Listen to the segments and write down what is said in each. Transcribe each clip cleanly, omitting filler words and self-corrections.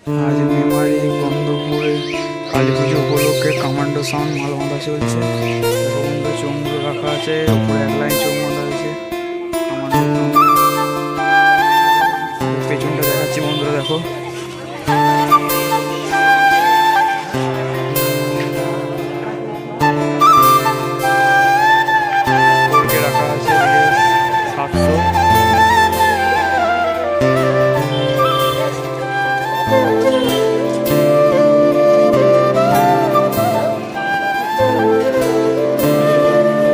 আজ মেমারি গন্ধপুরে কালী পুজো উপলক্ষে commando sound মাল বাঁধা চলছে। বন্ধুরা চোঙগুলো রাখা আছে, উপরে এক লাইন চোখ বাঁধা হয়েছে। পেছনটা দেখাচ্ছি বন্ধুরা, দেখো রাখা আছে 700।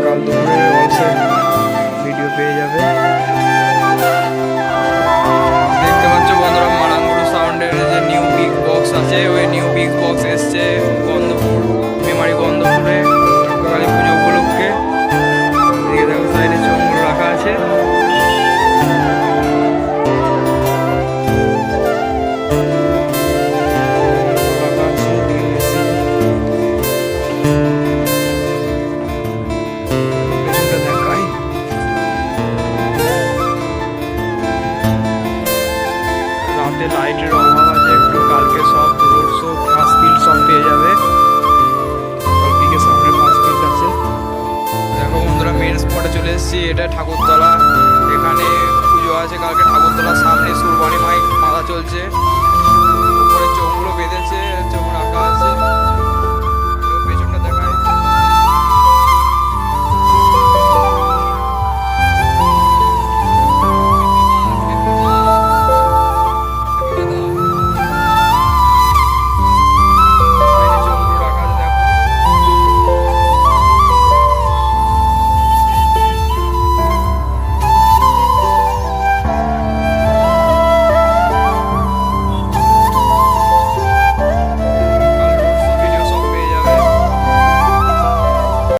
কাল দুপুরে অলসে ভিডিও পেয়ে যাবে। দেখতে পাচ্ছ বন্ধুরা, মারাঙ্গুড়ু সাউন্ডের যে নিউ বিগ বক্স আছে, ওই নিউ বিগ বক্স এসছে গন্ধপুর, মেমারি গন্ধপুরে কালী পুজো উপলক্ষে। এদিকে দেখো সাইডে চোঙগুলো রাখা আছে। রাতে লাইটের অভাব আছে একটু, কালকে সব রোড শো ফার্স্ট ফিল্ড সব পেয়ে যাবে। কালকে সামনে ফার্স্ট ফিল্ড আছে। দেখো বন্ধুরা, মেন স্পটে চলে এসেছি। এটা ঠাকুরতলা, এখানে পুজো আছে কালকে ঠাকুরতলার সামনে। সুরবানি মাইক বাঁধা চলছে।